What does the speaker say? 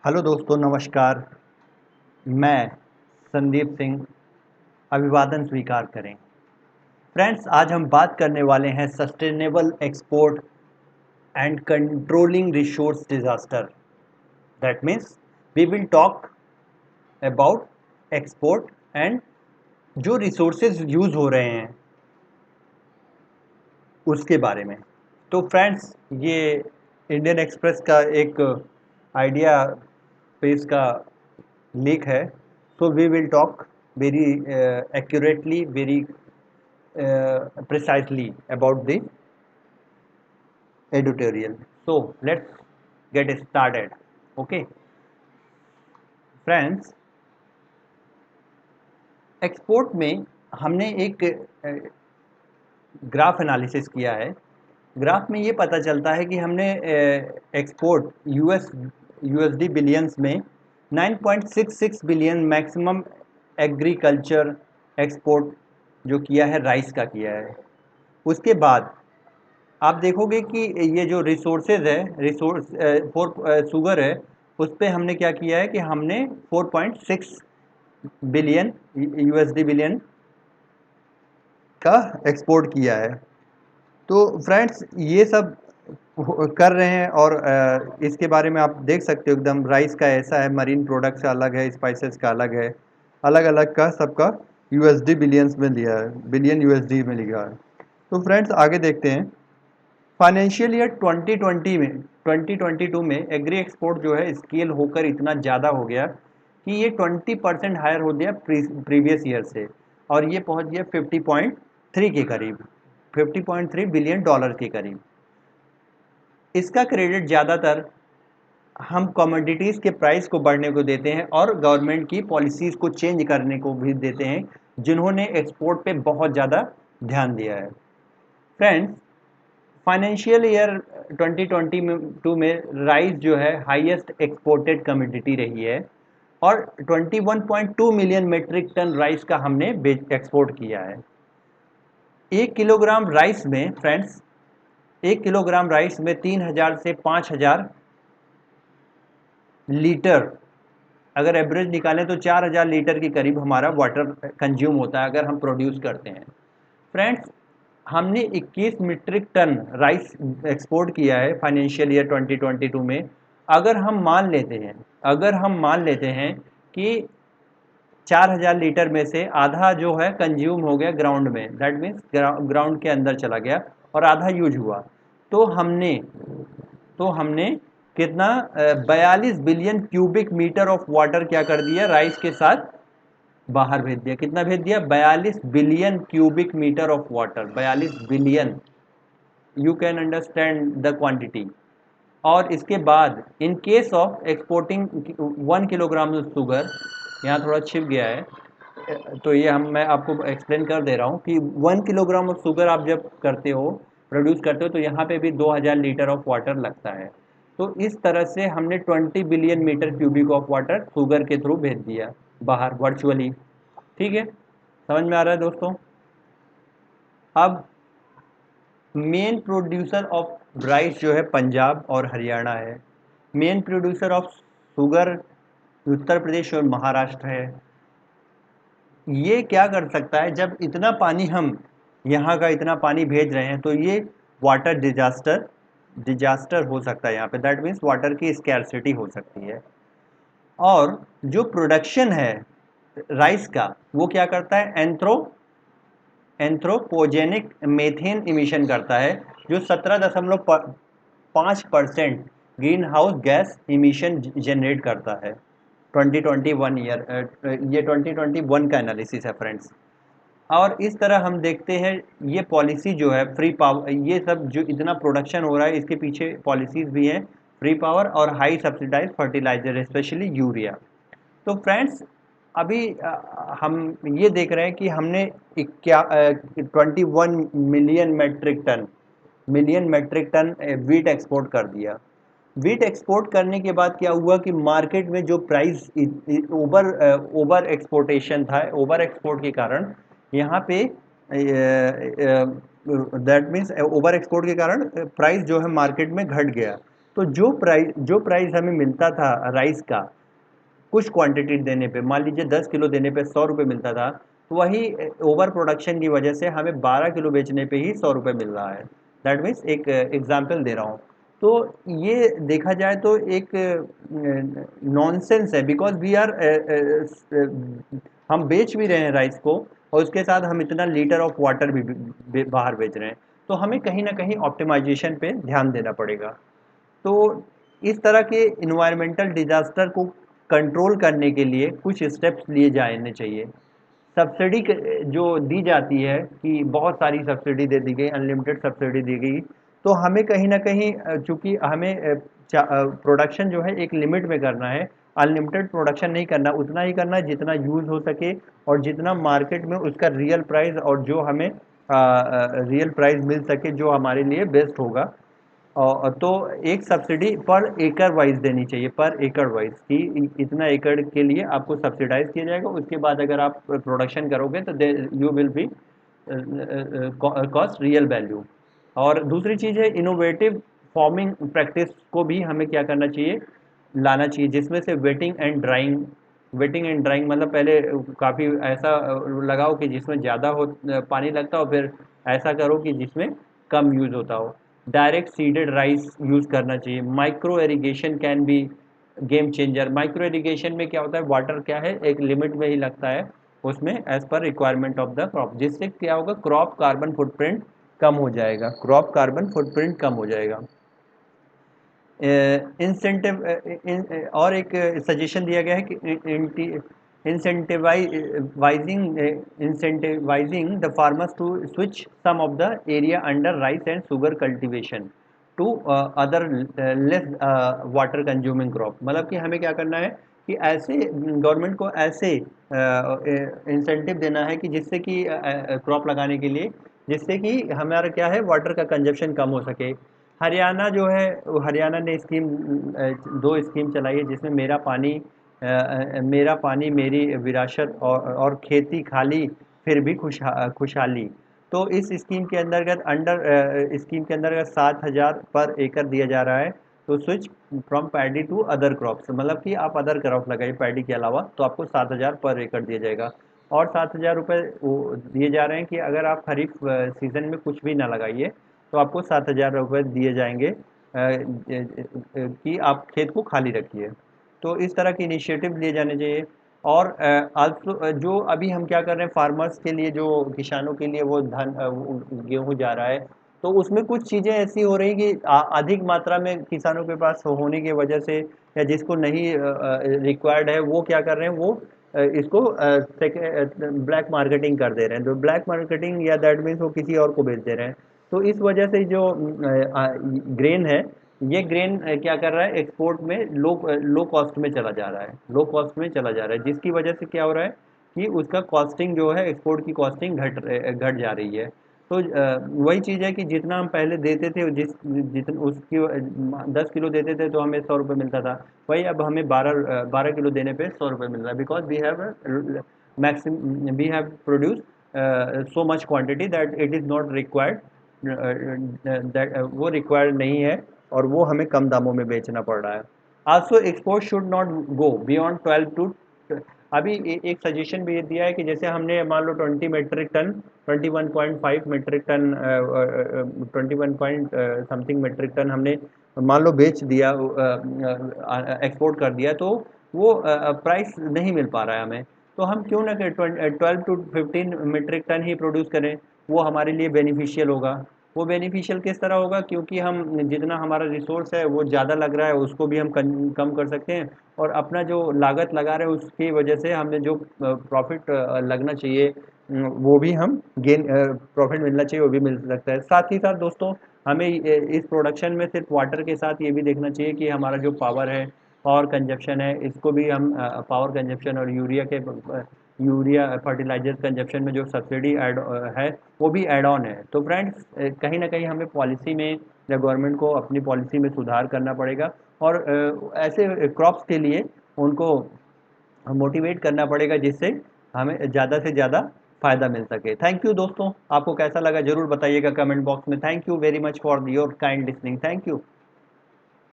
Hello दोस्तों, नमस्कार। मैं संदीप सिंह, अभिवादन स्वीकार करें। फ्रेंड्स, आज हम बात करने वाले हैं sustainable export and controlling resource disaster. That means we will talk about export and जो रिसोर्सेज यूज हो रहे हैं उसके बारे में। तो फ्रेंड्स, ये इंडियन एक्सप्रेस का एक आइडिया पेज का लीक है। So we will talk very accurately, very precisely about the editorial. So let's get started. Okay, friends, export में हमने एक ग्राफ एनालिसिस किया है। ग्राफ में ये पता चलता है कि हमने एक्सपोर्ट यूएसडी बिलियंस में 9.66 बिलियन मैक्सिमम एग्रीकल्चर एक्सपोर्ट जो किया है, राइस का किया है। उसके बाद आप देखोगे कि ये जो रिसोर्सेज है, शुगर है, उस पर हमने क्या किया है कि हमने 4.6 बिलियन यूएसडी बिलियन का एक्सपोर्ट किया है। तो फ्रेंड्स, ये सब कर रहे हैं और इसके बारे में आप देख सकते हो। एकदम राइस का ऐसा है, मरीन प्रोडक्ट्स का अलग है, स्पाइसेस का अलग है, अलग अलग का सबका यूएसडी बिलियंस में लिया है, बिलियन यूएसडी में लिखा है। तो फ्रेंड्स, आगे देखते हैं। फाइनेंशियल ईयर 2022 में एग्री एक्सपोर्ट जो है स्केल होकर इतना ज़्यादा हो गया कि ये 20% हायर हो गया प्रीवियस ईयर से, और ये पहुंच गया 50.3 के करीब, 50.3 बिलियन डॉलर के करीब। इसका क्रेडिट ज़्यादातर हम कमोडिटीज़ के प्राइस को बढ़ने को देते हैं और गवर्नमेंट की पॉलिसीज़ को चेंज करने को भी देते हैं, जिन्होंने एक्सपोर्ट पे बहुत ज़्यादा ध्यान दिया है। फ्रेंड्स, फाइनेंशियल ईयर 2022 में राइस जो है हाईएस्ट एक्सपोर्टेड कमोडिटी रही है, और 21.2 मिलियन मेट्रिक टन राइस का हमने एक्सपोर्ट किया है। 1 किलोग्राम राइस में फ्रेंड्स, 1 किलोग्राम राइस में 3000 से 5000 लीटर, अगर एवरेज निकालें तो 4000 लीटर के करीब हमारा वाटर कंज्यूम होता है अगर हम प्रोड्यूस करते हैं। फ्रेंड्स, हमने 21 मीट्रिक टन राइस एक्सपोर्ट किया है फाइनेंशियल ईयर 2022 में। अगर हम मान लेते हैं कि 4000 लीटर में से आधा जो है कंज्यूम हो गया ग्राउंड में, दैट मीन्स ग्राउंड के अंदर चला गया, और आधा यूज हुआ, तो हमने कितना 42 billion cubic metre of water क्या कर दिया, राइस के साथ बाहर भेज दिया। कितना भेज दिया? 42 billion cubic metre of water, 42 billion. You can understand the quantity. और इसके बाद in case of exporting 1 kilogram sugar, यहाँ थोड़ा छिप गया है, तो ये मैं आपको एक्सप्लेन कर दे रहा हूँ कि 1 किलोग्राम ऑफ शुगर आप जब करते हो, प्रोड्यूस करते हो, तो यहाँ पे भी 2000 लीटर ऑफ वाटर लगता है। तो इस तरह से हमने 20 billion metre cubic of water sugar के थ्रू भेज दिया बाहर वर्चुअली। ठीक है, समझ में आ रहा है दोस्तों? अब मेन प्रोड्यूसर ऑफ राइस जो है पंजाब और हरियाणा है। Main producer of sugar Uttar Pradesh और महाराष्ट्र है। ये क्या कर सकता है, जब इतना पानी हम यहाँ का इतना पानी भेज रहे हैं, तो ये वाटर डिजास्टर हो सकता है यहाँ पे। दैट मीन्स वाटर की स्कैरसिटी हो सकती है। और जो प्रोडक्शन है राइस का, वो क्या करता है, एंथ्रोपोजेनिक मीथेन इमिशन करता है, जो 17.5% green house gas emission generate करता है। 2021 ईयर, ये 2021 का एनालिसिस है फ्रेंड्स। और इस तरह हम देखते हैं ये पॉलिसी जो है फ्री पावर, ये सब जो इतना प्रोडक्शन हो रहा है, इसके पीछे पॉलिसीज भी हैं, फ्री पावर और high subsidise fertiliser, specially urea. तो फ्रेंड्स, अभी हम ये देख रहे हैं कि हमने 21 million metric tonne wheat export कर दिया। वीट एक्सपोर्ट करने के बाद क्या हुआ कि मार्केट में जो प्राइस ओवर एक्सपोर्टेशन था, ओवर एक्सपोर्ट के कारण यहाँ पे दैट मीन्स ओवर एक्सपोर्ट के कारण प्राइस जो है मार्केट में घट गया। तो जो प्राइस हमें मिलता था राइस का कुछ क्वांटिटी देने पे, मान लीजिए 10 किलो देने पे 100 रुपये मिलता था, तो वही ओवर प्रोडक्शन की वजह से हमें 12 किलो बेचने पे ही 100 रुपये मिल रहा है। दैट मीन्स एक एग्जाम्पल दे रहा हूँ। तो ये देखा जाए तो एक नॉनसेंस है, बिकॉज वी आर हम बेच भी रहे हैं राइस को, और उसके साथ हम इतना लीटर ऑफ वाटर भी बाहर बेच रहे हैं। तो हमें कहीं ना कहीं ऑप्टिमाइजेशन पे ध्यान देना पड़ेगा। तो इस तरह के इन्वायरमेंटल डिजास्टर को कंट्रोल करने के लिए कुछ स्टेप्स लिए जाने चाहिए। सब्सिडी जो दी जाती है कि बहुत सारी सब्सिडी दे दी गई, अनलिमिटेड सब्सिडी दी गई, तो हमें कहीं ना कहीं चूंकि हमें प्रोडक्शन जो है एक लिमिट में करना है, अनलिमिटेड प्रोडक्शन नहीं करना, उतना ही करना है जितना यूज़ हो सके और जितना मार्केट में उसका रियल प्राइस और जो हमें रियल प्राइस मिल सके जो हमारे लिए बेस्ट होगा। तो एक सब्सिडी पर एकड़ वाइज देनी चाहिए, पर एकड़ वाइज कि इतना एकड़ के लिए आपको सब्सिडाइज किया जाएगा, उसके बाद अगर आप प्रोडक्शन करोगे तो you will be cost real value. और दूसरी चीज़ है इनोवेटिव फार्मिंग प्रैक्टिस को भी हमें क्या करना चाहिए, लाना चाहिए, जिसमें से वेटिंग एंड ड्राइंग मतलब पहले काफ़ी ऐसा लगाओ कि जिसमें ज़्यादा हो पानी लगता हो, फिर ऐसा करो कि जिसमें कम यूज़ होता हो। डायरेक्ट सीडेड राइस यूज़ करना चाहिए। Micro irrigation can be game changer. Micro irrigation में क्या होता है, वाटर क्या है एक लिमिट में ही लगता है उसमें, as per requirement of the crop, जिससे क्या होगा क्रॉप कार्बन फुटप्रिंट कम हो जाएगा, क्रॉप कार्बन फुटप्रिंट कम हो जाएगा। इंसेंटिव और एक सजेशन दिया गया है कि incentivising incentivising the farmers to switch some of the area under rice and sugar cultivation to other less water consuming crop. मतलब कि हमें क्या करना है कि ऐसे गवर्नमेंट को ऐसे इंसेंटिव देना है कि जिससे कि क्रॉप लगाने के लिए, जिससे कि हमारा क्या है वाटर का कंजप्शन कम हो सके। हरियाणा जो है हरियाणा ने दो स्कीम चलाई है, जिसमें मेरा पानी मेरी विरासत और खेती खाली फिर भी खुशहाली। तो इस स्कीम के अंतर्गत 7,000 पर एकड़ दिया जा रहा है। तो switch from paddy to other crops, मतलब कि आप अदर क्रॉप लगाइए पैडी के अलावा, तो आपको 7,000 पर एकड़ दिया जाएगा। और 7,000 रुपये दिए जा रहे हैं कि अगर आप खरीफ सीजन में कुछ भी ना लगाइए तो आपको 7,000 रुपये दिए जाएंगे कि आप खेत को खाली रखिए। तो इस तरह के इनिशिएटिव लिए जाने चाहिए। और आल्सो जो अभी हम क्या कर रहे हैं फार्मर्स के लिए, जो किसानों के लिए वो गेहूँ जा रहा है, तो उसमें कुछ चीज़ें ऐसी हो रही कि अधिक मात्रा में किसानों के पास होने की वजह से, या जिसको नहीं रिक्वायर्ड है, वो क्या कर रहे हैं, वो इसको ब्लैक मार्केटिंग कर दे रहे हैं। तो ब्लैक मार्केटिंग या दैट मीन्स वो किसी और को बेच दे रहे हैं। तो इस वजह से जो ग्रेन है, ये ग्रेन क्या कर रहा है एक्सपोर्ट में लो कॉस्ट में चला जा रहा है, लो कॉस्ट में चला जा रहा है, जिसकी वजह से क्या हो रहा है कि उसका कॉस्टिंग जो है एक्सपोर्ट की कॉस्टिंग घट जा रही है। तो वही चीज़ है कि जितना हम पहले देते थे, जितना उसकी 10 किलो देते थे तो हमें 100 रुपये मिलता था, वही अब हमें 12 किलो देने पे 100 रुपये मिल रहा है, because we have produce so much quantity that it is not required, वो रिक्वायर्ड नहीं है, और वो हमें कम दामों में बेचना पड़ रहा है। Also export should not go beyond 12 to, अभी एक सजेशन भी ये दिया है कि जैसे हमने मान लो 21.5 metric tonne 21 point something metric tonne हमने मान लो बेच दिया, एक्सपोर्ट कर दिया, तो वो प्राइस नहीं मिल पा रहा है हमें। तो हम क्यों ना 12 to 15 मेट्रिक टन ही प्रोड्यूस करें, वो हमारे लिए बेनिफिशियल होगा। वो बेनिफिशियल किस तरह होगा, क्योंकि हम जितना हमारा रिसोर्स है वो ज़्यादा लग रहा है, उसको भी हम कम कर सकते हैं, और अपना जो लागत लगा रहे हैं उसकी वजह से हमें जो प्रॉफिट लगना चाहिए, वो भी हम गेन प्रॉफिट मिलना चाहिए, वो भी मिल सकता है। साथ ही साथ दोस्तों, हमें इस प्रोडक्शन में सिर्फ वाटर के साथ ये भी देखना चाहिए कि हमारा जो पावर कंजप्शन है, इसको भी हम पावर कंजप्शन और यूरिया फर्टिलाइजर कंजप्शन में जो सब्सिडी ऐड है, वो भी ऐड ऑन है। तो फ्रेंड्स, कहीं ना कहीं हमें पॉलिसी में या गवर्नमेंट को अपनी पॉलिसी में सुधार करना पड़ेगा, और ऐसे क्रॉप्स के लिए उनको मोटिवेट करना पड़ेगा, जिससे हमें ज़्यादा से ज़्यादा फ़ायदा मिल सके। थैंक यू दोस्तों, आपको कैसा लगा ज़रूर बताइएगा कमेंट बॉक्स में। Thank you very much for your kind listening. Thank you.